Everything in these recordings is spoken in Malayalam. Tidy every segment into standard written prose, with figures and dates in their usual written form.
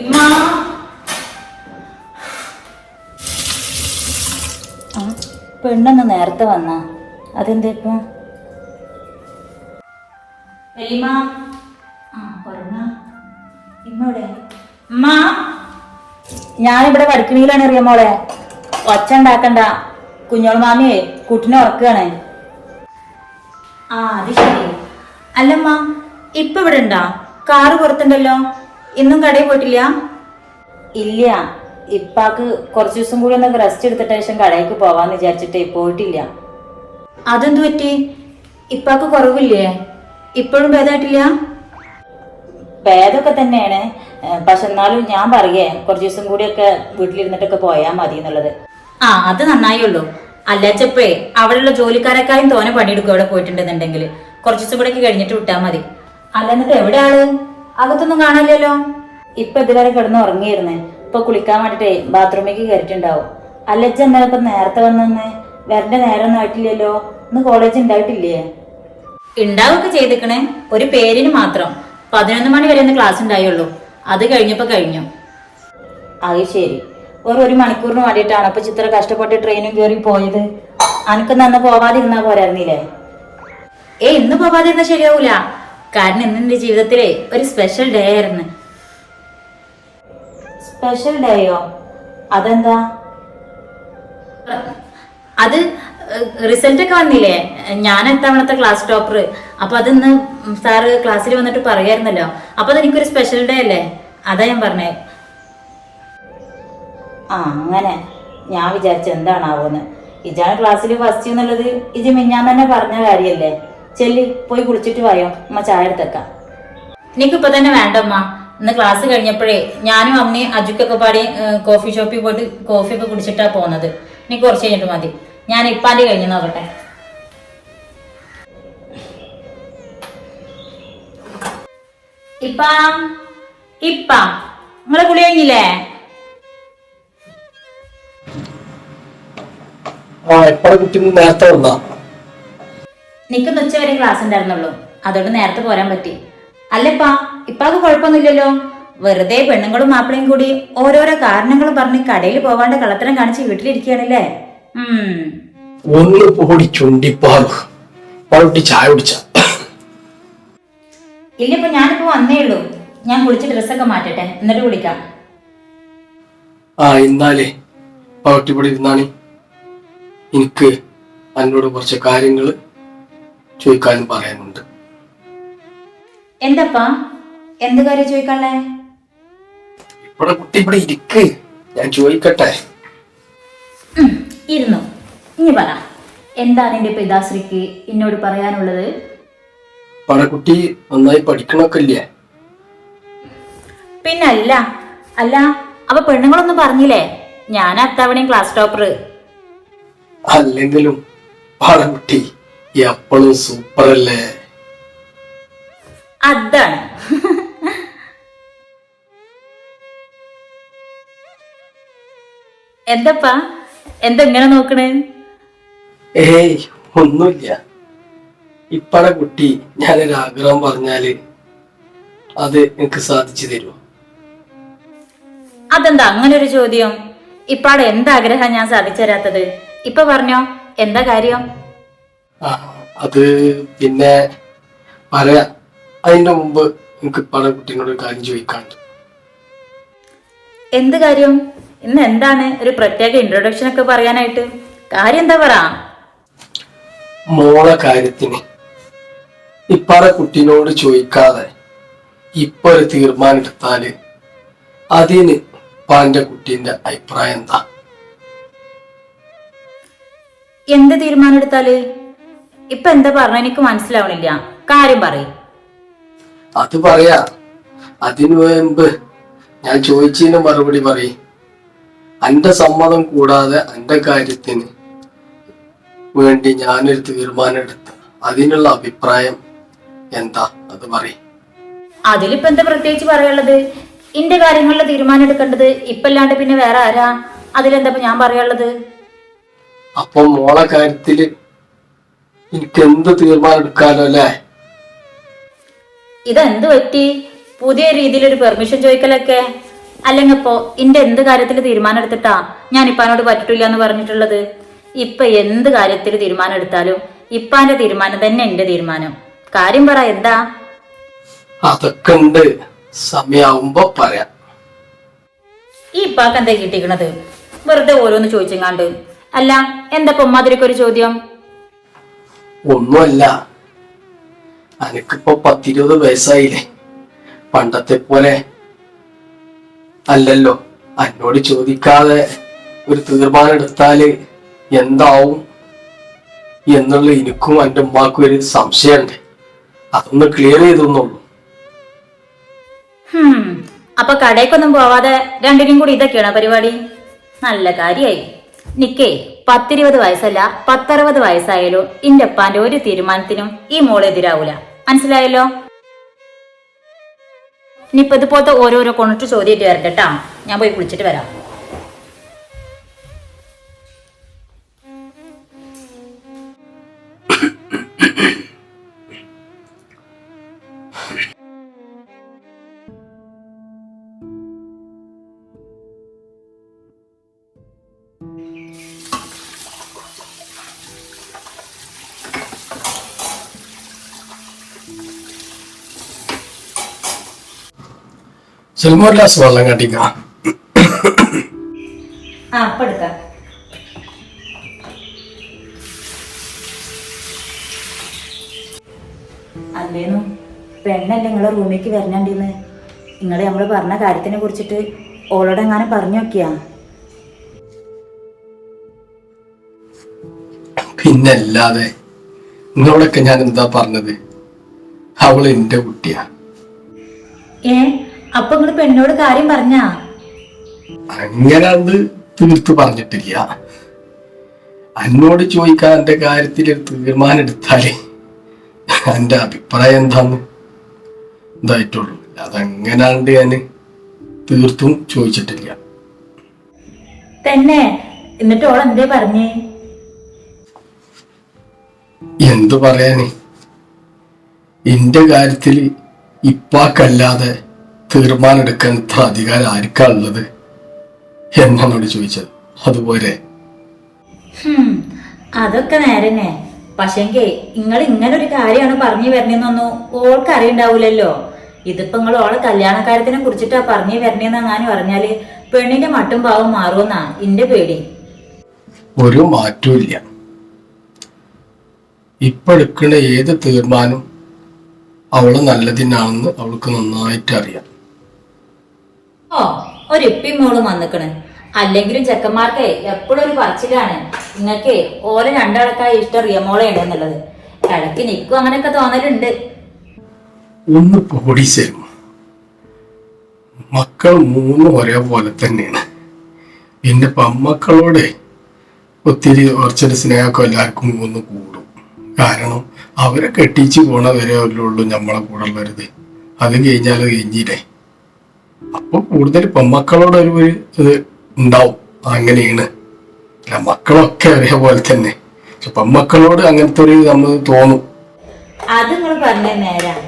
ഇമ്മ പെണ്ണെന്ന് നേരത്തെ വന്ന അതെന്താ ഇപ്പൊ വലിയമ്മ ഇമ്മോടെ ഉമ്മ ഞാനിവിടെ പഠിക്കണീലാണ് അറിയാം മോളെ. ഒച്ച ഉണ്ടാക്കണ്ട, കുഞ്ഞോൾ മാമിയെ കുട്ടിനെ ഉറക്കുകയാണ്. ആ അത് ശരി. അല്ലമ്മ ഇപ്പൊ ഇവിടെ ഉണ്ടാ? കാറ് പുറത്തുണ്ടല്ലോ. ഇന്നും കടയിൽ പോയിട്ടില്ല? ഇല്ല, ഇപ്പാക്ക് കുറച്ചു ദിവസം കൂടി ഒന്ന് റെസ്റ്റ് എടുത്തിട്ട് ശേഷം കടയിലേക്ക് പോവാന്ന് വിചാരിച്ചിട്ടേ പോയിട്ടില്ല. അതെന്തു പറ്റി? ഇപ്പാക്ക് കുറവില്ലേ? ഇപ്പോഴും ഭേദമായിട്ടില്ല? ഭേദമൊക്കെ തന്നെയാണ്, പക്ഷെ എന്നാലും ഞാൻ പറയേ കുറച്ചു ദിവസം കൂടിയൊക്കെ വീട്ടിലിരുന്നിട്ടൊക്കെ പോയാൽ മതി എന്നുള്ളത്. ആ അത് നന്നായുള്ളൂ. അല്ലാച്ചപ്പേ അവിടെയുള്ള ജോലിക്കാരെക്കാരും തോനെ പണിയെടുക്കും അവിടെ പോയിട്ടുണ്ടെന്നുണ്ടെങ്കിൽ. കുറച്ചു ദിവസം കൂടെ ഒക്കെ കഴിഞ്ഞിട്ട് വിട്ടാൽ മതി. അല്ല എന്നിട്ട് എവിടെ ആള്? അകത്തൊന്നും കാണാനില്ലല്ലോ. ഇപ്പൊ ഇതുവരെ കിടന്ന് ഉറങ്ങിയിരുന്നേ. ഇപ്പൊ കുളിക്കാൻ വേണ്ടിട്ടേ ബാത്റൂമിലേക്ക് കയറിയിട്ടുണ്ടാവും. അല്ലച്ച എന്നാലും ഇപ്പൊ നേരത്തെ വന്നെന്ന് വരന്റെ നേരമൊന്നും ആയിട്ടില്ലല്ലോ. ഇന്ന് കോളേജ് ഉണ്ടായിട്ടില്ലേ? ഉണ്ടാവുകയൊക്കെ ചെയ്തിക്കണേ, ഒരു പേരിന് മാത്രം. 11 മണി വരെ ഒന്ന് ക്ലാസ് ഉണ്ടായുള്ളൂ. അത് കഴിഞ്ഞപ്പോ കഴിഞ്ഞു. അത് ശരി. ഒരു മണിക്കൂറിന് വേണ്ടിയിട്ടാണ് അപ്പൊ ചിത്ര കഷ്ടപ്പെട്ട് ട്രെയിനും കയറി പോയത്. അനക്ക് നന്ന് പോവാതിരുന്നാ പോരായിരുന്നില്ലേ? ഇന്ന് പോവാതിരുന്ന ശരിയാവൂല. കാരണം ഇന്ന് എന്റെ ജീവിതത്തിലെ ഒരു സ്പെഷ്യൽ ഡേ ആയിരുന്നു. സ്പെഷ്യൽ ഡേയോ? അതെന്താ? അത് റിസൾട്ട് ഒക്കെ വന്നില്ലേ? ഞാൻ എത്തവണത്തെ ക്ലാസ് ടോപ്പർ. അപ്പൊ അതിന്ന് സാറ് ക്ലാസ്സിൽ വന്നിട്ട് പറയായിരുന്നല്ലോ. അപ്പൊ അതെനിക്കൊരു സ്പെഷ്യൽ ഡേ അല്ലേ, അതാ ഞാൻ പറഞ്ഞേ. ആ അങ്ങനെ. ഞാൻ വിചാരിച്ച എന്താണാവോന്ന്. ഇജാണ് ക്ലാസ്സിൽ ഫസ്റ്റ് എന്നുള്ളത് ഇജ് മിഞ്ഞാൻ തന്നെ പറഞ്ഞ കാര്യല്ലേ. ചെല്ലി പോയി കുളിച്ചിട്ട് വായോ, അമ്മ ചായ എടുത്തേക്കാം. എനിക്കിപ്പോ തന്നെ വേണ്ടമ്മ. ഇന്ന് ക്ലാസ് കഴിഞ്ഞപ്പോഴേ ഞാനും അമ്മയും അജുക്കൊക്കെ പാടി കോഫി ഷോപ്പിൽ പോയിട്ട് കോഫിയൊക്കെ കുടിച്ചിട്ടാ പോന്നത്. എനിക്ക് കുറച്ച് കഴിഞ്ഞിട്ട് മതി. ഞാൻ ഇപ്പാൻ്റെ കഴിഞ്ഞ് നോക്കട്ടെ. ഇപ്പാ ഇപ്പാ നിങ്ങളെ കുളി കഴിഞ്ഞില്ലേ? നിക്കുന്ന ഉച്ചവരെ ക്ലാസ് ഉണ്ടായിരുന്നുള്ളൂ, അതുകൊണ്ട് നേരത്തെ പോരാൻ പറ്റി. അല്ലപ്പാ ഇപ്പാക്ക് കുഴപ്പമൊന്നുമില്ലല്ലോ. വെറുതെ പെണ്ണുങ്ങളും മാപ്പിളയും കൂടി ഓരോരോ കാരണങ്ങളും പറഞ്ഞ് കടയിൽ പോവാണ്ട് കള്ളത്തരം കാണിച്ച് വീട്ടിലിരിക്കുകയാണല്ലേ. ഒന്ന് പോടി ചുണ്ടിപ്പാടി ചായ കുടിച്ച. ഇല്ലപ്പോ ഞാനിപ്പോ വന്നേ ഉള്ളൂ. ഞാൻ കുളിച്ച് ഡ്രസ്സൊക്കെ മാറ്റട്ടെ, എന്നിട്ട് കുളിക്കാം. ആ ഇന്നാലേ പട്ടിപ്പടി ഇരുന്നാണ്. എനിക്ക് എന്നോട് കുറച്ച് കാര്യങ്ങൾ ചോദിക്കാനും പറയാനുണ്ട്. എന്താപ്പാ? എന്ത് കാര്യം ചോദിക്കാനുള്ളേ? ഇവിടെ കുട്ടി ഇവിടെ ഇരിക്ക്, ഞാൻ ചോദിക്കട്ടെ. ഇരുന്നു. ഇനി പറ, എന്താ നിന്റെ പിതാശ്രീക്ക് എന്നോട് പറയാനുള്ളത്? കുട്ടി നന്നായി പഠിക്കണൊക്കെ ഇല്ലേ? പിന്നല്ല. അല്ല അപ്പൊ പെണ്ണുങ്ങളൊന്നും പറഞ്ഞില്ലേ ഞാൻ അത്തവണയും ക്ലാസ് ടോപ്പർ? അല്ലെങ്കിലും കുട്ടി എപ്പോഴും സൂപ്പർ അല്ലേ? അതാണ്. എന്താപ്പാ എന്തെങ്ങനെ നോക്കണേ? ഏയ് ഒന്നുമില്ല. ഇപ്പഴ കുട്ടി ഞാനൊരു ആഗ്രഹം പറഞ്ഞാല് അത് എനിക്ക് സാധിച്ചു തരുമോ? അതെന്താ അങ്ങനെ ഒരു ചോദ്യം? ഇപ്പാടെ എന്താഗ്രഹം ഞാൻ സാധിച്ചു തരാത്തത്? ഇപ്പൊ പറഞ്ഞോ, എന്താ കാര്യം? അത് പിന്നെ പറയാ. അതിന്റെ മുമ്പ് എനിക്ക് ഇപ്പഴ കുട്ടീനോട് ഒരു കാര്യം ചോദിക്കാണ്ട്. എന്ത് കാര്യം? ഇന്ന് എന്താണ് ഒരു പ്രത്യേക ഇൻട്രൊഡക്ഷൻ ഒക്കെ പറയാനായിട്ട്? കാര്യം എന്താ പറ? മോളെ കാര്യത്തിന് ഇപ്പഴ കുട്ടീനോട് ചോദിക്കാതെ ഇപ്പൊ ഒരു തീരുമാനം എടുത്താല് അതിന് പാന്റെ കുട്ടീന്റെ അഭിപ്രായം എന്താ? എന്ത് തീരുമാനം എടുത്താല്? ഇപ്പൊ എന്താ പറഞ്ഞ? എനിക്ക് മനസ്സിലാവണില്ല. കാര്യം പറയും. അത് പറയാ. അതിനു മുമ്പ് ഞാൻ ചോദിച്ചതിന് മറുപടി പറയും. എന്റെ സമ്മതം കൂടാതെ എന്റെ കാര്യത്തിന് വേണ്ടി ഞാനൊരു തീരുമാനം എടുത്ത് അതിനുള്ള അഭിപ്രായം എന്താ? അത് പറയും. അതിലിപ്പോ എന്താ പ്രത്യേകിച്ച് പറയാനുള്ളത്? ഇന്റെ കാര്യങ്ങളിലെ തീരുമാനം എടുക്കേണ്ടത് ഇപ്പല്ലാണ്ട് പിന്നെ വേറെ ആരാ? അതിലെന്താ ഞാൻ പറയാനുള്ളത്? അപ്പൊ മോളെ കാര്യത്തില് എനിക്ക് എന്ത് തീരുമാനം എടുക്കാലോ അല്ലേ? ഇതെന്ത് പറ്റി? പുതിയ രീതിയിലൊരു പെർമിഷൻ ചോദിക്കലൊക്കെ? അല്ലെങ്കിൽ ഇപ്പോ എന്റെ എന്ത് കാര്യത്തിൽ തീരുമാനം എടുത്തിട്ടാ ഞാൻ ഇപ്പാനോട് പറ്റില്ല എന്ന് പറഞ്ഞിട്ടുള്ളത്? ഇപ്പൊ എന്ത് കാര്യത്തിൽ തീരുമാനം എടുത്താലും ഇപ്പാന്റെ തീരുമാനം തന്നെ എന്റെ തീരുമാനം. കാര്യം പറ, എന്താ? അതൊക്കെ ഉണ്ട്, സമയാവുമ്പോ പറയാം. ഈ ഇപ്പാക്ക് എന്താ കിട്ടിക്കണത്? വെറുതെ ഓരോന്ന് ചോദിച്ചെങ്ങാണ്ട്. അല്ല, എന്താ പൊമ്മാതിരിക്കൊരു ഒരു ചോദ്യം? ഒന്നുമല്ല, അനക്കിപ്പോ 10-20 വയസ്സായില്ലേ. പണ്ടത്തെ പോലെ അല്ലല്ലോ. എന്നോട് ചോദിക്കാതെ ഒരു തീരുമാനം എടുത്താല് എന്താവും എന്നുള്ള എനിക്കും എൻ്റെ ഉമ്മാക്കും ഒരു സംശയമുണ്ട്. അതൊന്ന് ക്ലിയർ ചെയ്തെന്നുള്ളൂ. അപ്പൊ കടയിക്കൊന്നും പോവാതെ രണ്ടിനും കൂടി ഇതൊക്കെയാണോ പരിപാടി? നല്ല കാര്യായി. നിക്കേ 10-20 വയസ്സല്ല 10-60 വയസ്സായാലും ഇന്റെ അപ്പാന്റെ ഒരു തീരുമാനത്തിനും ഈ മോള് എതിരാവൂല. മനസ്സിലായല്ലോ? ഇനിയിപ്പൊ ഇതുപോലത്തെ ഓരോരോ കൊണ്ടിട്ട് ചോദ്യമായിട്ട് വരട്ടെട്ടാ. ഞാൻ പോയി കുളിച്ചിട്ട് വരാം. ചിലപ്പോ ഒരു ഗ്ലാസ് വെള്ളം കാട്ടിക്കാം. അപ്പൊ എടുക്കാം. അല്ലേന്നു പെണ്ണല്ലേ നിങ്ങളെ റൂമിലേക്ക് വരണണ്ടിന്ന്? നിങ്ങള് നമ്മള് പറഞ്ഞ കാര്യത്തിനെ കുറിച്ചിട്ട് ഓളോട് എങ്ങാനും പറഞ്ഞു നോക്കിയാ? പിന്നല്ലാതെ നിങ്ങളോടൊക്കെ ഞാൻ എന്താ പറഞ്ഞത്? അവള് എന്റെ കുട്ടിയാ. അപ്പൊ നിങ്ങള് പെണ്ണോട് കാര്യം പറഞ്ഞാ? അങ്ങനെ അത് തീർത്തു പറഞ്ഞിട്ടില്ല. എന്നോട് ചോദിക്കാൻ എന്റെ കാര്യത്തിൽ ഒരു തീരുമാനം എടുത്താലേ എന്റെ അഭിപ്രായം എന്താന്ന് ഇതായിട്ടുള്ളൂ. അതെങ്ങനാണ്ട് ഞാന് തീർത്തും ചോദിച്ചിട്ടില്ല. തന്നെ? എന്നിട്ട് ഓൾ എന്തേ പറഞ്ഞേ? എന്തു പറയാന്, എന്റെ കാര്യത്തിൽ ഇപ്പാക്കല്ലാതെ തീരുമാനം എടുക്കാൻ ഇത്ര അധികാരം ആർക്കാ ഉള്ളത് എന്നാണോട് ചോദിച്ചത്. അതുപോലെ അതൊക്കെ നേരന്നെ. പക്ഷെങ്കി നിങ്ങൾ ഇങ്ങനെ ഒരു കാര്യമാണ് പറഞ്ഞു വരണേന്നൊന്നും ഓൾക്ക് അറിയണ്ടാവൂലല്ലോ. ഇതിപ്പോ നിങ്ങൾ ഓളെ കല്യാണക്കാര്യത്തിനെ കുറിച്ചിട്ടാ പറഞ്ഞു വരണേന്നെങ്ങാനും പറഞ്ഞാല് പെണ്ണിന്റെ മട്ടും പാവം മാറുമെന്നാ എന്റെ പേടി. ഒരു മാറ്റവും ഇല്ല. ഇപ്പൊ എടുക്കുന്ന ഏത് തീരുമാനം അവള് നല്ലതിനാണെന്ന് അവൾക്ക് നന്നായിട്ട് അറിയാം. ഒരു ഇപ്പിയും മോളും വന്നിക്കണ്. അല്ലെങ്കിലും ചെക്കന്മാർക്ക് എപ്പോഴും ഒരു പറച്ചിലാണ്, നിങ്ങക്ക് ഓരോ രണ്ടാൾക്കായി ഇഷ്ടം റിയമോളയാണ് എന്നുള്ളത്. ഇടയ്ക്ക് നിക്കും അങ്ങനെയൊക്കെ തോന്നലുണ്ട്. ഒന്ന് പോടീശരും, മക്കൾ 3 ഒരേപോലെ തന്നെയാണ്. പിന്നെ പെമ്മക്കളോട് ഒത്തിരി കുറച്ചൊരു സ്നേഹമൊക്കെ എല്ലാവർക്കും ഒന്ന് കൂടും. കാരണം അവരെ കെട്ടിച്ച് പോണ വരെ ഉള്ളൂ നമ്മളെ കൂടെ ഉള്ളൊരിത്. അത് കഴിഞ്ഞാൽ കഴിഞ്ഞില്ലേ. അപ്പൊ കൂടുതൽ പെമ്മക്കളോട് ഒരു ഇത് ഉണ്ടാവും. അങ്ങനെയാണ്. അല്ല, മക്കളൊക്കെ ഒരേപോലെ തന്നെ. പക്ഷെ പെമ്മക്കളോട് അങ്ങനത്തെ ഒരു നമ്മൾ തോന്നും. അത് നിങ്ങൾ പറഞ്ഞ നേരാണ്.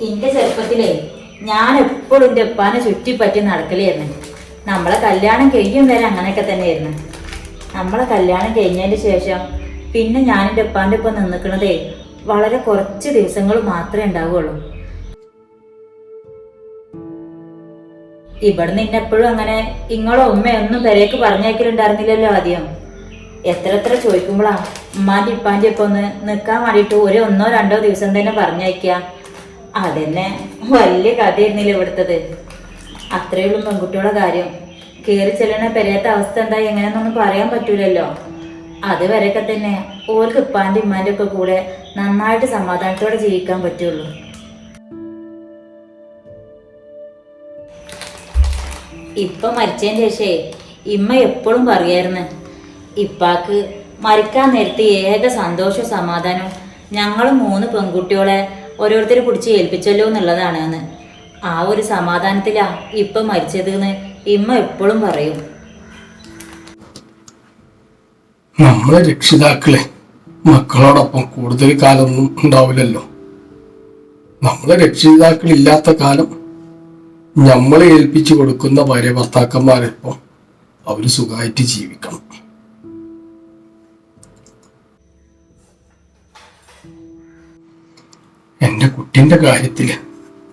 എന്റെ ചെറുപ്പത്തിലേ ഞാൻ എപ്പോഴും എന്റെ ഉപ്പാനെ ചുറ്റിപ്പറ്റി നടക്കലായിരുന്നു. നമ്മളെ കല്യാണം കഴിയും വരെ അങ്ങനെയൊക്കെ തന്നെയായിരുന്നു. നമ്മളെ കല്യാണം കഴിഞ്ഞതിന് ശേഷം പിന്നെ ഞാൻ എൻ്റെ ഉപ്പാന്റെ ഒപ്പം നിന്നിക്കണതേ വളരെ കുറച്ച് ദിവസങ്ങൾ മാത്രമേ ഉണ്ടാവുള്ളൂ. ഇവിടെ നിന്നെപ്പോഴും അങ്ങനെ ഇങ്ങളോ ഉമ്മയൊന്നും പെരേക്ക് പറഞ്ഞയക്കലുണ്ടായിരുന്നില്ലല്ലോ ആദ്യം. എത്ര ചോദിക്കുമ്പോഴാ ഉമ്മാന്റെ ഇപ്പാന്റെ ഒപ്പം ഒന്ന് നിൽക്കാൻ വേണ്ടിയിട്ട് 1-2 ദിവസം തന്നെ പറഞ്ഞയക്കുക. അതന്നെ വലിയ കഥയായിരുന്നില്ല ഇവിടുത്തത്. അത്രയുള്ളൂ പെൺകുട്ടികളുടെ കാര്യം. കയറി ചെല്ലണ പെരയാത്ത അവസ്ഥ എന്താ എങ്ങനെയാന്നൊന്നും പറയാൻ പറ്റൂലല്ലോ. അതുവരെയൊക്കെ തന്നെ ഓർക്ക് ഇപ്പാന്റെ ഇമ്മാന്റെ ഒക്കെ കൂടെ നന്നായിട്ട് സമാധാനത്തോടെ ജീവിക്കാൻ പറ്റുള്ളൂ. ഇപ്പൊ മരിച്ചതിന് ശേഷേ ഇമ്മ എപ്പോഴും പറയായിരുന്നു, ഇപ്പാക്ക് മരിക്കാൻ നേരത്തെ ഏക സന്തോഷവും സമാധാനവും ഞങ്ങൾ 3 പെൺകുട്ടികളെ ഓരോരുത്തരെ പിടിച്ച് ഏൽപ്പിച്ചല്ലോ എന്നുള്ളതാണ് എന്ന്. ആ ഒരു സമാധാനത്തിലാ ഇപ്പൊ മരിച്ചത് എന്ന് ഇമ്മ എപ്പോഴും പറയും. നമ്മളെ രക്ഷിതാക്കളെ മക്കളോടൊപ്പം കൂടുതൽ കാലമൊന്നും ഉണ്ടാവില്ലല്ലോ. നമ്മളെ രക്ഷിതാക്കൾ ഇല്ലാത്ത കാലം നമ്മളെ ഏൽപ്പിച്ചു കൊടുക്കുന്ന ഭാര്യ ഭർത്താക്കന്മാരിപ്പം അവര് സുഖമായിട്ട് ജീവിക്കണം. എന്റെ കുട്ടിന്റെ കാര്യത്തില്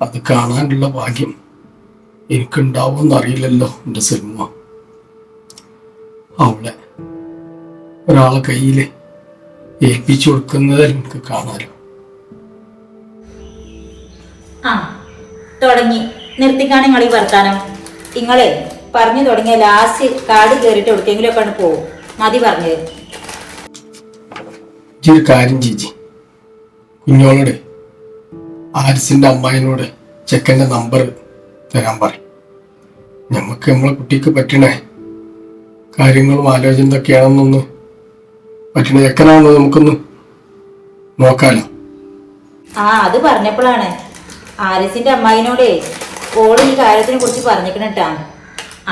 അത് കാണാനുള്ള ഭാഗ്യം എനിക്കുണ്ടാവുമെന്ന് അറിയില്ലല്ലോ എന്റെ സിനിമ. അവളെ ഒരാളെ കയ്യില് ഏൽപ്പിച്ചു കൊടുക്കുന്നത് എനിക്ക് കാണാലോ. ആ തുടങ്ങി നിർത്തിക്കാണ് നിങ്ങൾ ഈ വർത്താനം. നിങ്ങളെ പറഞ്ഞു തുടങ്ങിയ ലാസ്റ്റ് കാട് കയറിയിട്ട് എവിടേക്കെങ്കിലും ഒക്കെ പോകും. മതി പറഞ്ഞത്. ഒരു കാര്യം ചേച്ചി, കുഞ്ഞോളോട് ആരിസിന്റെ അമ്മായിനോട് ചെക്കന്റെ നമ്പർ തരാൻ പറയും. നമുക്ക് നമ്മളെ കുട്ടിക്ക് പറ്റണേ കാര്യങ്ങളും ആലോചന എന്തൊക്കെയാണെന്നൊന്ന് പറ്റണ ചെക്കനാണെന്ന് നമുക്കൊന്ന് നോക്കാലോ. ആ അത് പറഞ്ഞപ്പോഴാണ് ആരിസിന്റെ അമ്മായിനോടേ ഓള് ഈ കാര്യത്തിനെ കുറിച്ച് പറഞ്ഞിക്കണട്ടാ.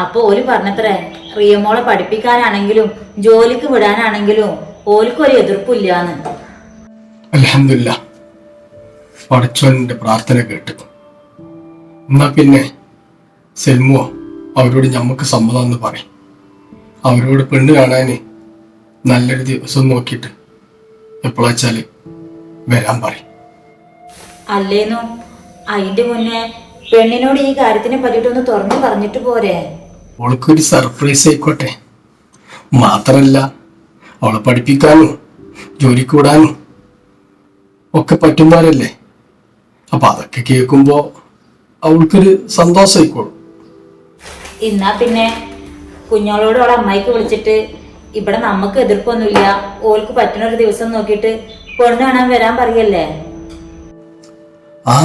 അപ്പൊ ഓല് പറഞ്ഞത്രേ റിയമോളെ പഠിപ്പിക്കാനാണെങ്കിലും ജോലിക്ക് വിടാനാണെങ്കിലും ഓൽക്കൊരു എതിർപ്പില്ലാന്ന്. അൽഹംദുലില്ലാ, പടച്ചോന്റെ പ്രാർത്ഥന കേട്ടു. എന്നാ പിന്നെ സെൽമോ അവരോട് ഞമ്മക്ക് സമ്മതം എന്ന് പറയും. അവരോട് പെണ്ണ് കാണാന് നല്ലൊരു ദിവസം നോക്കിയിട്ട് എപ്പോഴാച്ചാല് വരാൻ പറയും. അല്ലേന്നു അതിന്റെ മുന്നേ പെണ്ണിനോട് ഈ കാര്യത്തിനെ പറ്റിയിട്ടൊന്ന് തുറന്നു പറഞ്ഞിട്ട് പോരെ? അവൾക്കൊരു സർപ്രൈസ് ആയിക്കോട്ടെ. മാത്രല്ല അവളെ പഠിപ്പിക്കാനും ജോലിക്ക് വിടാനും ഒക്കെ പറ്റുന്നവരല്ലേ. അപ്പൊ അതൊക്കെ കേൾക്കുമ്പോ അവൾക്കൊരു സന്തോഷമായിക്കോളും. എന്നാ പിന്നെ കുഞ്ഞോളോട് അവളെ അമ്മായിക്ക് വിളിച്ചിട്ട് ഇവിടെ നമുക്ക് എതിർപ്പൊന്നുമില്ല, ഓൾക്ക് പറ്റുന്ന ഒരു ദിവസം നോക്കിയിട്ട് പെണ്ണ് കാണാൻ വരാൻ പറയല്ലേ? ആ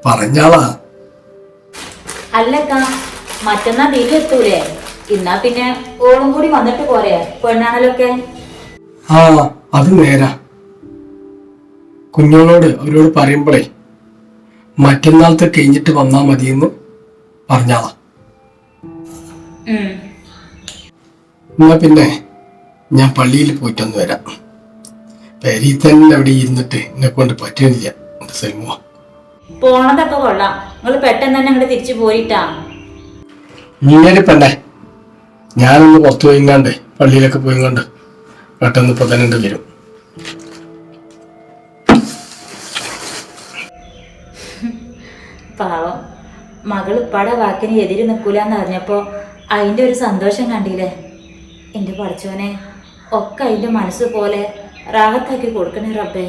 പറഞ്ഞാളാ. അല്ലക്ക മറ്റന്നാ തിരിച്ചെത്തൂലേ? എന്നാ പിന്നെ ഓളും കൂടി വന്നിട്ട് പോരെ പെണ്ണാണലൊക്കെ? ആ അത് നേരാ. കുഞ്ഞോളോട് അവരോട് പറയുമ്പോഴേ മറ്റന്നാളത്തെ കഴിഞ്ഞിട്ട് വന്നാ മതിയെന്ന് പറഞ്ഞാളാ. എന്നാ പിന്നെ ഞാൻ പള്ളിയിൽ പോയിട്ടൊന്ന് വരാം. പെരി തന്നെ അവിടെ ഇരുന്നിട്ട് എന്നെ കൊണ്ട് പറ്റുന്നില്ല എന്റെ സെൽമോ. പോണതൊക്കെ കൊള്ളാം, നിങ്ങൾ പെട്ടെന്ന് തന്നെ അങ്ങോട്ട് തിരിച്ചു പോയിട്ടാ. ഇങ്ങനെ പെണ്ണേ, ഞാനൊന്ന് പുറത്തു പോയിങ്ങാണ്ട് പള്ളിയിലൊക്കെ പോയിങ്ങാണ്ട് പെട്ടെന്ന് ഇപ്പൊ തന്നെ വരും. പാവം മകൾ ഇപ്പാടെ വാക്കിന് എതിര് നിൽക്കൂലെന്ന് അറിഞ്ഞപ്പോ അതിന്റെ ഒരു സന്തോഷം കണ്ടില്ലേ? എന്റെ പഠിച്ചവനെ ഒക്കെ അതിന്റെ മനസ്സ് പോലെ റാഹത്താക്കി കൊടുക്കണേ റബ്ബേ.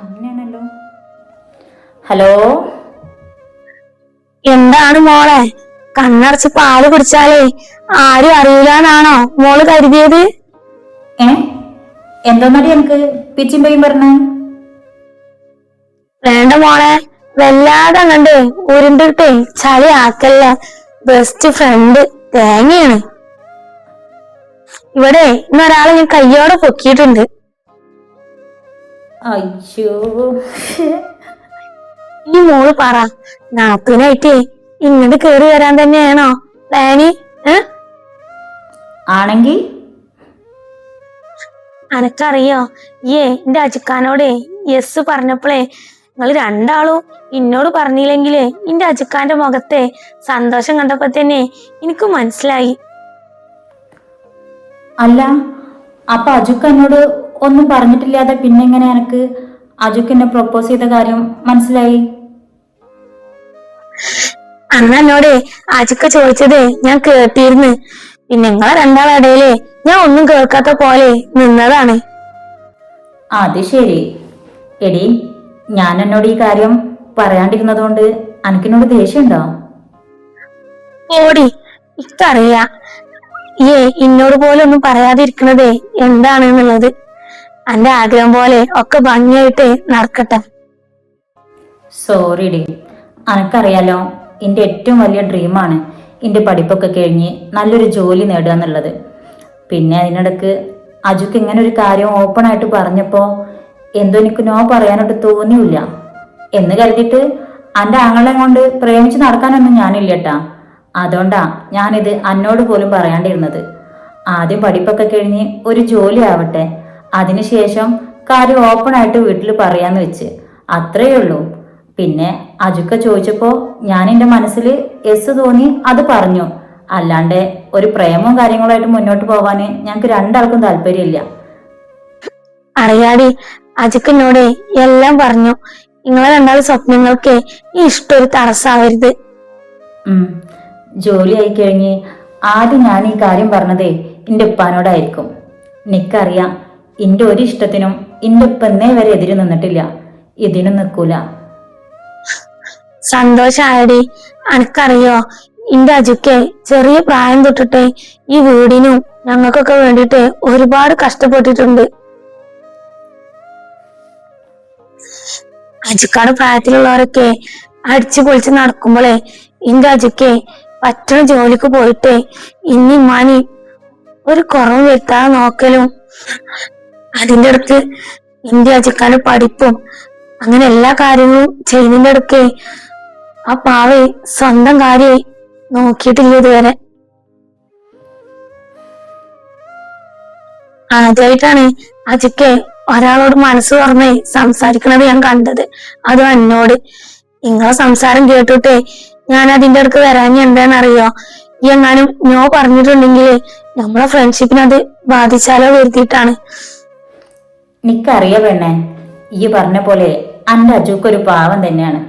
അങ്ങനെയാണല്ലോ. ഹലോ, എന്താണ് മോളെ കണ്ണടച്ച് പാല് കുടിച്ചാലേ ആരും അറിയില്ലാന്നാണോ മോള് കരുതിയത്? എന്തോന്നടി എനിക്ക് പിച്ചും പെയ്യും പറഞ്ഞ? വേണ്ട മോളെ, വല്ലാതെ അങ്ങണ്ട് ഉരുണ്ടിട്ടേ ചളി ആക്കല്ല. ബെസ്റ്റ് ഫ്രണ്ട് തേങ്ങയാണ്. ഇവിടെ ഇന്നൊരാളെ ഞാൻ കയ്യോടെ പൊക്കിയിട്ടുണ്ട്. അയ്യോ, ഈ മോള് പറ, നാത്തൂനായിട്ടേ ഇങ്ങോട്ട് കേറി വരാൻ തന്നെയാണോ പ്ലാന്? ആണെങ്കി അനക്കറിയോ, എന്റെ അജിക്കാനോടേ യെസ് പറഞ്ഞപ്പോഴേ നിങ്ങൾ രണ്ടാളും എന്നോട് പറഞ്ഞില്ലെങ്കിലേ എന്റെ അജിക്കാന്റെ മുഖത്തെ സന്തോഷം കണ്ടപ്പോ തന്നെ എനിക്ക് മനസ്സിലായി. അല്ല, അപ്പൊ അജുക്ക് എന്നോട് ഒന്നും പറഞ്ഞിട്ടില്ലാതെ പിന്നെ എങ്ങനെ എനിക്ക് അജുക്ക് എന്നെ പ്രൊപ്പോസ് ചെയ്ത കാര്യം മനസ്സിലായി? അന്ന് എന്നോട് അജിക്ക ചോദിച്ചതേ ഞാൻ കേട്ടിരുന്നു. പിന്നെ നിങ്ങളെ രണ്ടാളിടയിലേ ഞാൻ ഒന്നും കേൾക്കാത്ത പോലെ നിന്നതാണ്. അത് ശരി. എടി, ഞാൻ എന്നോട് ഈ കാര്യം പറയാണ്ടിരുന്നതുകൊണ്ട് അനക്കിനോട് ദേഷ്യമുണ്ടോ? ഓടി, ഇക്കറിയാ എന്നോട് പോലെ ഒന്നും പറയാതിരിക്കണതേ എന്താണെന്നുള്ളത്. എന്റെ ആഗ്രഹം പോലെ ഒക്കെ ഭംഗിയായിട്ട് നടക്കട്ടെ. സോറി ഡി, അനക്കറിയാലോ, എൻ്റെ ഏറ്റവും വലിയ ഡ്രീമാണ് എൻ്റെ പഠിപ്പൊക്കെ കഴിഞ്ഞ് നല്ലൊരു ജോലി നേടുക എന്നുള്ളത്. പിന്നെ അതിനിടക്ക് അജുക്ക് ഇങ്ങനെ ഒരു കാര്യം ഓപ്പൺ ആയിട്ട് പറഞ്ഞപ്പോൾ എന്തോ എനിക്ക് നോ പറയാനായിട്ട് തോന്നിയില്ല. എന്ന് കരുതിയിട്ട് എൻ്റെ ആങ്ങളെ കൊണ്ട് പ്രേമിച്ച് നടക്കാനൊന്നും ഞാനില്ലട്ടാ. അതുകൊണ്ടാ ഞാനിത് എന്നോട് പോലും പറയാണ്ടിരുന്നത്. ആദ്യം പഠിപ്പൊക്കെ കഴിഞ്ഞ് ഒരു ജോലി ആവട്ടെ, അതിനുശേഷം കാര്യം ഓപ്പൺ ആയിട്ട് വീട്ടിൽ പറയാന്ന് വെച്ച്, അത്രയേ ഉള്ളൂ. പിന്നെ അജുക്ക ചോദിച്ചപ്പോ ഞാൻ എൻ്റെ മനസ്സിൽ എസ് തോന്നി അത് പറഞ്ഞു. അല്ലാണ്ട് ഒരു പ്രേമവും കാര്യങ്ങളുമായിട്ട് മുന്നോട്ട് പോവാന് ഞങ്ങൾക്ക് രണ്ടാൾക്കും താല്പര്യമില്ല. അറിയാടി, അജുക്കനോടെ എല്ലാം പറഞ്ഞു. നിങ്ങളെ രണ്ടാളും സ്വപ്നങ്ങൾക്ക് ഈ ഇഷ്ടം ഒരു തടസ്സാവരുത്. ജോലി ആയി കഴിഞ്ഞ് ആദ്യം ഞാൻ ഈ കാര്യം പറഞ്ഞതേ എൻ്റെ ഉപ്പാനോടായിരിക്കും. എനിക്കറിയാം, എൻ്റെ ഒരു ഇഷ്ടത്തിനും എൻ്റെ ഉപ്പ എന്നേ വരെ എതിര് നിന്നിട്ടില്ല, ഇതിനും നിൽക്കൂല. സന്തോഷായടി. അനക്കറിയോ, ഇന്റെ അജുക്കെ ചെറിയ പ്രായം തൊട്ടിട്ട് ഈ വീടിനും ഞങ്ങൾക്കൊക്കെ വേണ്ടിട്ട് ഒരുപാട് കഷ്ടപ്പെട്ടിട്ടുണ്ട്. അജുക്കാട് പ്രായത്തിലുള്ളവരൊക്കെ അടിച്ചു പൊളിച്ച് നടക്കുമ്പോളെ ഇന്റെ അജുക്കെ പറ്റണ ജോലിക്ക് പോയിട്ട് ഇനി മാനി ഒരു കുറവ് വരുത്താതെ നോക്കലും, അതിന്റെ അടുത്ത് ഇന്റെ അജുക്കാട് പഠിപ്പും അങ്ങനെ എല്ലാ കാര്യങ്ങളും ചെയ്യുന്നതിന്റെ അടുക്കെ ആ പാവെ സ്വന്തം കാര്യം നോക്കിയിട്ടില്ല ഇതുവരെ. ആദ്യമായിട്ടാണ് അജുക്കെ ഒരാളോട് മനസ്സ് തുറന്ന് സംസാരിക്കണത് ഞാൻ കണ്ടത്, അതും എന്നോട്. നിങ്ങളെ സംസാരം കേട്ടിട്ടേ ഞാൻ അതിന്റെ അടുക്ക് വരാൻ എന്താണെന്നറിയോ, ഈ എങ്ങാനും നോ പറഞ്ഞിട്ടുണ്ടെങ്കിൽ നമ്മളെ ഫ്രണ്ട്ഷിപ്പിനെ അത് ബാധിച്ചാലോ കരുതിയിട്ടാണ്. എനിക്കറിയാ പെണ്ണെ, ഈ പറഞ്ഞ പോലെ എൻ്റെ അജുക്കൊരു പാവം തന്നെയാണ്.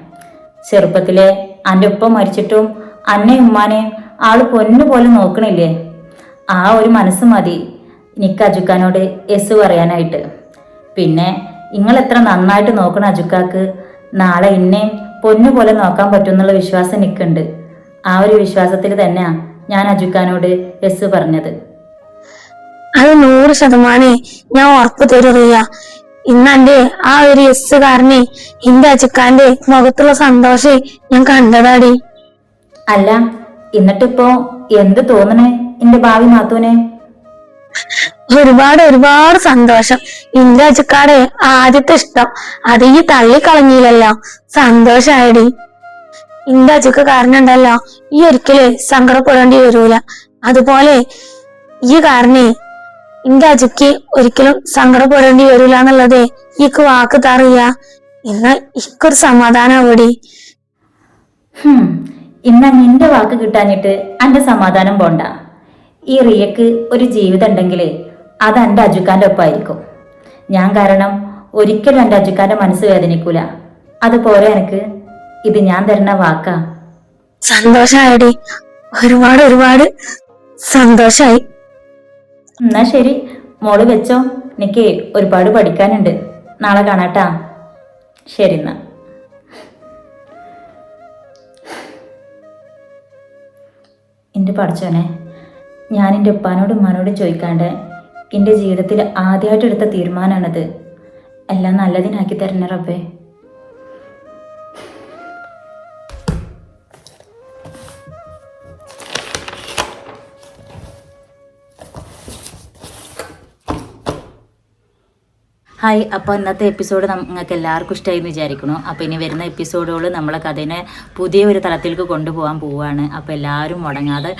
ചെറുപ്പത്തിലെ എൻ്റെ ഉപ്പ മരിച്ചിട്ടും അന്നയും ഉമ്മാനെയും ആള് പൊന്നുപോലെ നോക്കണില്ലേ. ആ ഒരു മനസ്സ് മതി എനിക്ക് അജുക്കാനോട് എസ് പറയാനായിട്ട്. പിന്നെ നിങ്ങൾ എത്ര നന്നായിട്ട് നോക്കണ അജുക്കാക്ക് നാളെ ഇന്നേം പൊന്നുപോലെ നോക്കാൻ പറ്റും എന്നുള്ള വിശ്വാസം എനിക്കുണ്ട്. ആ ഒരു വിശ്വാസത്തിൽ തന്നെയാ ഞാൻ അജുക്കാനോട് എസ് പറഞ്ഞത്. അത് 100% ഞാൻ ഉറപ്പ് തരുക. ഇന്നെന്റെ ആ ഒരു എസ് കാരനെ എന്റെ അജുക്കാന്റെ മുഖത്തുള്ള സന്തോഷം ഞാൻ കണ്ടതാടി. അല്ല, എന്നിട്ടിപ്പോ എന്ത് തോന്നണേ എന്റെ ഭാവി നാത്തൂനെ? ഒരുപാട് ഒരുപാട് സന്തോഷം. എന്റെ അജുക്കാടെ ആദ്യത്തെ ഇഷ്ടം അത് ഈ തള്ളിക്കളഞ്ഞില്ലല്ലോ, സന്തോഷായടി. എന്റെ അജുക്ക് കാരണം ഉണ്ടല്ലോ ഈ ഒരിക്കലും സങ്കടപ്പെടേണ്ടി വരൂല. അതുപോലെ ഈ കാരണേ എന്റെ അജുക്ക് ഒരിക്കലും സങ്കടപ്പെടേണ്ടി വരൂല എന്നുള്ളത് ഈക്ക് വാക്ക് തറിയ. ഇന്ന് ഇക്കൊരു സമാധാനം അവിടെ. ഇന്ന നിന്റെ വാക്ക് കിട്ടാഞ്ഞിട്ട് എന്റെ സമാധാനം പോണ്ട. ഈ റിയക്ക് ഒരു ജീവിതം ഉണ്ടെങ്കിൽ അത് എൻ്റെ അജുക്കാന്റെ ഒപ്പമായിരിക്കും. ഞാൻ കാരണം ഒരിക്കലും എൻ്റെ അജുക്കാന്റെ മനസ്സ് വേദനിക്കൂല. അതുപോലെ എനിക്ക് ഇത് ഞാൻ തരുന്ന വാക്കാ. സന്തോഷായടി, ഒരുപാട് ഒരുപാട് സന്തോഷായി. എന്നാ ശരി മോള് വെച്ചോ, എനിക്ക് ഒരുപാട് പഠിക്കാനുണ്ട്. നാളെ കാണാട്ടാ. ശരി എന്നാ. എൻ്റെ പഠിച്ചോനെ, ഞാൻ എൻ്റെ ഉപ്പാനോടും ഉമ്മാനോടും ചോദിക്കാണ്ട് എൻ്റെ ജീവിതത്തിൽ ആദ്യമായിട്ട് എടുത്ത തീരുമാനമാണത്. എല്ലാം നല്ലതിനാക്കി തരണേ റബ്ബേ. ഹായ്, അപ്പോൾ ഇന്നത്തെ എപ്പിസോഡ് നിങ്ങൾക്ക് എല്ലാവർക്കും ഇഷ്ടമായി എന്ന് വിചാരിക്കുന്നു. അപ്പോൾ ഇനി വരുന്ന എപ്പിസോഡുകൾ നമ്മളെ കഥേനെ പുതിയൊരു തലത്തിലേക്ക് കൊണ്ടുപോകാൻ പോവുകയാണ്. അപ്പോൾ എല്ലാവരും മുടങ്ങാതെ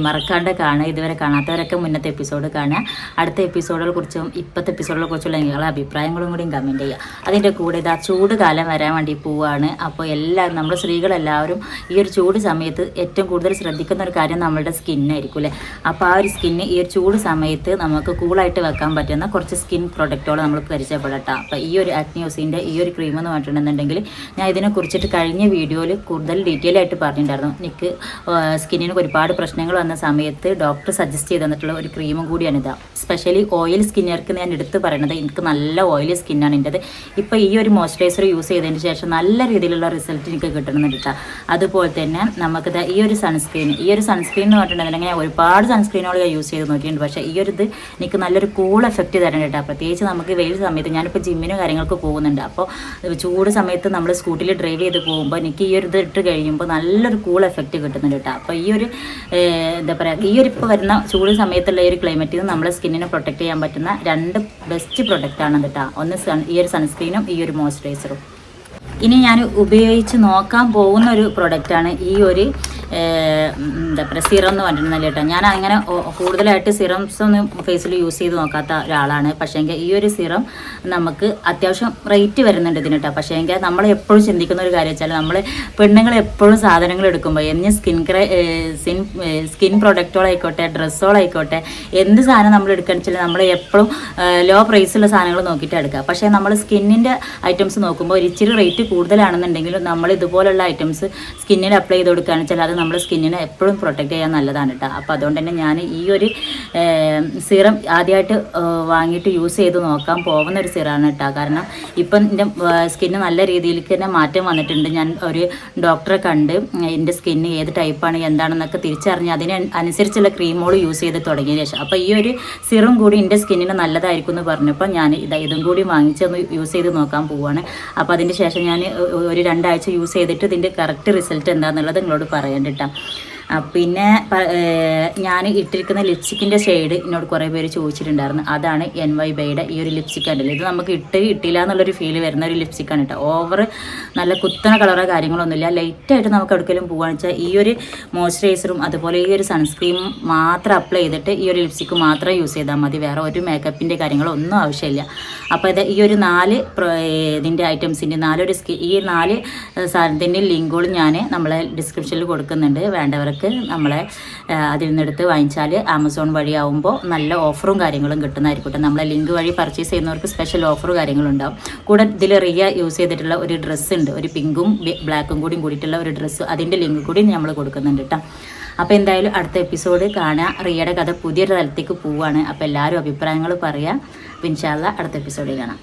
മറക്കാണ്ട് കാണുക. ഇതുവരെ കാണാത്തവരൊക്കെ മുന്നത്തെ എപ്പിസോഡ് കാണുക. അടുത്ത എപ്പിസോഡുകളെ കുറിച്ചും ഇപ്പോഴത്തെ എപ്പിസോഡുകളെ കുറിച്ചുള്ള നിങ്ങളുടെ അഭിപ്രായങ്ങളും കൂടിയും കമൻറ്റ് ചെയ്യുക. അതിൻ്റെ കൂടെ ഇതാ ചൂട് കാലം വരാൻ വേണ്ടി പോവുകയാണ്. അപ്പോൾ എല്ലാവരും, നമ്മൾ സ്ത്രീകളെല്ലാവരും ഈ ഒരു ചൂട് സമയത്ത് ഏറ്റവും കൂടുതൽ ശ്രദ്ധിക്കുന്ന ഒരു കാര്യം നമ്മളുടെ സ്കിന്നായിരിക്കും അല്ലേ. അപ്പോൾ ആ ഒരു സ്കിന്ന് ഈ ഒരു ചൂട് സമയത്ത് നമുക്ക് കൂളായിട്ട് വെക്കാൻ പറ്റുന്ന കുറച്ച് സ്കിൻ പ്രൊഡക്റ്റുകൾ നമ്മൾ പരിചയപ്പെടാം. അപ്പോൾ ഈ ഒരു ആക്നിയോസിൻ്റെ ഈ ഒരു ക്രീം എന്ന് പറഞ്ഞിട്ടുണ്ടെന്നുണ്ടെങ്കിൽ ഞാൻ ഇതിനെക്കുറിച്ചിട്ട് കഴിഞ്ഞ വീഡിയോയിൽ കൂടുതൽ ഡീറ്റെയിൽ ആയിട്ട് പറഞ്ഞിട്ടുണ്ടായിരുന്നു. എനിക്ക് സ്കിന്നിന് ഒരുപാട് പ്രശ്നങ്ങൾ വന്ന സമയത്ത് ഡോക്ടർ സജസ്റ്റ് ചെയ്ത് തന്നിട്ടുള്ള ഒരു ക്രീമും കൂടിയാണിത്. സ്പെഷ്യലി ഓയിൽ സ്കിന്നുകാർക്ക് ഞാൻ എടുത്ത് പറയുന്നത്, എനിക്ക് നല്ല ഓയിലി സ്കിന്നാണ് എൻ്റെത്. ഇപ്പോൾ ഈ ഒരു മോയ്സ്ചറൈസർ യൂസ് ചെയ്തതിന് ശേഷം നല്ല രീതിയിലുള്ള റിസൾട്ട് എനിക്ക് കിട്ടണമെന്ന് കേട്ടോ. അതുപോലെ തന്നെ നമുക്കിത് ഈ ഒരു സൺസ്ക്രീൻ എന്ന് പറഞ്ഞിട്ടുണ്ടെങ്കിൽ ഞാൻ ഒരുപാട് സൺസ്ക്രീനുകൾ യൂസ് ചെയ്ത് നോക്കിയിട്ടുണ്ട്. പക്ഷേ ഈ ഒരു ഇത് എനിക്ക് നല്ലൊരു കൂൾ എഫക്റ്റ് തരണം കേട്ടോ. പ്രത്യേകിച്ച് നമുക്ക് വെയിൽ സമയത്ത് സമയത്ത് ഞാനിപ്പോൾ ജിമ്മിനും കാര്യങ്ങൾക്ക് പോകുന്നുണ്ട്. അപ്പോൾ ചൂട് സമയത്ത് നമ്മൾ സ്കൂട്ടിയിൽ ഡ്രൈവ് ചെയ്ത് പോകുമ്പോൾ എനിക്ക് ഈ ഒരു ഇത് ഇട്ട് കഴിയുമ്പോൾ നല്ലൊരു കൂൾ എഫക്റ്റ് കിട്ടുന്നുണ്ട് കേട്ടോ. അപ്പോൾ ഈ ഒരു എന്താ പറയുക, ഈ ഒരു ഇപ്പോൾ വരുന്ന ചൂട് സമയത്തുള്ള ഈ ഒരു ക്ലൈമറ്റിൽ നിന്ന് നമ്മുടെ സ്കിന്നിനെ പ്രൊട്ടക്റ്റ് ചെയ്യാൻ പറ്റുന്ന 2 ബെസ്റ്റ് പ്രൊഡക്റ്റാണ് കേട്ടോ. ഒന്ന് ഈ ഒരു സൺസ്ക്രീനും ഈ ഒരു മോയ്സ്ചറൈസറും. ഇനി ഞാൻ ഉപയോഗിച്ച് നോക്കാൻ പോകുന്ന ഒരു പ്രൊഡക്റ്റാണ് ഈ ഒരു എന്താ പറയുക സിറം എന്ന് പറഞ്ഞിട്ടുണ്ടെങ്കിൽ കേട്ടോ. ഞാൻ അങ്ങനെ കൂടുതലായിട്ട് സിറംസ് ഒന്നും ഫേസിൽ യൂസ് ചെയ്ത് നോക്കാത്ത ഒരാളാണ്. പക്ഷേങ്കിൽ ഈ ഒരു സിറം നമുക്ക് അത്യാവശ്യം റേറ്റ് വരുന്നുണ്ട് ഇതിന് കേട്ടോ. പക്ഷേങ്കിൽ നമ്മൾ എപ്പോഴും ചിന്തിക്കുന്ന ഒരു കാര്യം വെച്ചാൽ നമ്മൾ പെണ്ണുങ്ങൾ എപ്പോഴും സാധനങ്ങൾ എടുക്കുമ്പോൾ എന്ത് സ്കിൻ പ്രൊഡക്റ്റുകളായിക്കോട്ടെ ഡ്രസ്സുകളായിക്കോട്ടെ എന്ത് സാധനം നമ്മൾ എടുക്കുകയെന്ന് വെച്ചാൽ നമ്മൾ എപ്പോഴും ലോ പ്രൈസുള്ള സാധനങ്ങൾ നോക്കിയിട്ട് എടുക്കുക. പക്ഷേ നമ്മൾ സ്കിന്നിൻ്റെ ഐറ്റംസ് നോക്കുമ്പോൾ ഒരു ഇച്ചിരി റേറ്റ് കൂടുതലാണെന്നുണ്ടെങ്കിലും നമ്മൾ ഇതുപോലുള്ള ഐറ്റംസ് സ്കിന്നിൽ അപ്ലൈ ചെയ്ത് കൊടുക്കുകയാണെന്ന് വെച്ചാൽ അത് നമ്മുടെ സ്കിന്നിനെ എപ്പോഴും പ്രൊട്ടക്റ്റ് ചെയ്യാൻ നല്ലതാണ് കേട്ടോ. അപ്പോൾ അതുകൊണ്ട് തന്നെ ഞാൻ ഈ ഒരു സിറം ആദ്യമായിട്ട് വാങ്ങിയിട്ട് യൂസ് ചെയ്ത് നോക്കാൻ പോകുന്ന ഒരു സിറാണ് കേട്ടോ. കാരണം ഇപ്പം എൻ്റെ സ്കിന്ന് നല്ല രീതിയിലേക്ക് തന്നെ മാറ്റം വന്നിട്ടുണ്ട്. ഞാൻ ഒരു ഡോക്ടറെ കണ്ട് എൻ്റെ സ്കിന്ന് ഏത് ടൈപ്പാണ് എന്താണെന്നൊക്കെ തിരിച്ചറിഞ്ഞ് അതിനനുസരിച്ചുള്ള ക്രീമുകൾ യൂസ് ചെയ്ത് തുടങ്ങിയ ശേഷം അപ്പോൾ ഈ ഒരു സിറം കൂടി എൻ്റെ സ്കിന്നിന് നല്ലതായിരിക്കും എന്ന് പറഞ്ഞപ്പോൾ ഞാൻ ഇതും കൂടി വാങ്ങിച്ചൊന്ന് യൂസ് ചെയ്ത് നോക്കാൻ പോവുകയാണ്. അപ്പോൾ അതിൻ്റെ ശേഷം ഞാൻ ഒരു 2 ആഴ്ച യൂസ് ചെയ്തിട്ട് ഇതിൻ്റെ കറക്റ്റ് റിസൾട്ട് എന്താണെന്നുള്ളത് നിങ്ങളോട് പറയാൻ കേട്ടോ. പിന്നെ ഞാൻ ഇട്ടിരിക്കുന്ന ലിപ്സ്റ്റിക്കിൻ്റെ ഷെയ്ഡ് എന്നോട് കുറേ പേര് ചോദിച്ചിട്ടുണ്ടായിരുന്നു. അതാണ് NYBയുടെ ഈ ഒരു ലിപ്സ്റ്റിക് ഉണ്ടല്ലോ. ഇത് നമുക്ക് ഇട്ടില്ല എന്നുള്ളൊരു ഫീല് വരുന്ന ഒരു ലിപ്സ്റ്റിക്കാണ് കേട്ടോ. ഓവർ നല്ല കുത്തണ കളറോ കാര്യങ്ങളൊന്നുമില്ല. ലൈറ്റായിട്ട് നമുക്ക് എവിടെയെങ്കിലും പോകുകയെന്ന് വെച്ചാൽ ഈ ഒരു മോയ്സ്ചറൈസറും അതുപോലെ ഈ ഒരു സൺസ്ക്രീമും മാത്രം അപ്ലൈ ചെയ്തിട്ട് ഈ ഒരു ലിപ്സ്റ്റിക്ക് മാത്രം യൂസ് ചെയ്താൽ മതി. വേറെ ഒരു മേക്കപ്പിൻ്റെ കാര്യങ്ങളോ ഒന്നും ആവശ്യമില്ല. അപ്പോൾ ഇത് ഈ ഒരു 4 ഇതിൻ്റെ ഐറ്റംസിൻ്റെ ഈ 4 സാധനത്തിൻ്റെ ലിങ്കുകളും ഞാൻ നമ്മളെ ഡിസ്ക്രിപ്ഷനിൽ കൊടുക്കുന്നുണ്ട്. വേണ്ടവർക്ക് നമ്മളെ അതിൽ നിന്നെടുത്ത് വാങ്ങിച്ചാൽ ആമസോൺ വഴി ആവുമ്പോൾ നല്ല ഓഫറും കാര്യങ്ങളും കിട്ടുന്നതായിരിക്കും. നമ്മളെ ലിങ്ക് വഴി പർച്ചേസ് ചെയ്യുന്നവർക്ക് സ്പെഷ്യൽ ഓഫറും കാര്യങ്ങളും ഉണ്ടാവും. കൂടെ ഇതിൽ റിയ യൂസ് ചെയ്തിട്ടുള്ള ഒരു ഡ്രസ്സ് ഉണ്ട്, ഒരു പിങ്കും ബ്ലാക്കും കൂടിയിട്ടുള്ള ഒരു ഡ്രസ്സ്, അതിൻ്റെ ലിങ്ക് കൂടി നമ്മൾ കൊടുക്കുന്നുണ്ട് കേട്ടോ. അപ്പോൾ എന്തായാലും അടുത്ത എപ്പിസോഡ് കാണാം. റിയയുടെ കഥ പുതിയൊരു തലത്തേക്ക് പോവുകയാണ്. അപ്പോൾ എല്ലാവരും അഭിപ്രായങ്ങൾ പറയുക. ഇൻഷാ അല്ലാഹ് അടുത്ത എപ്പിസോഡിൽ കാണാം.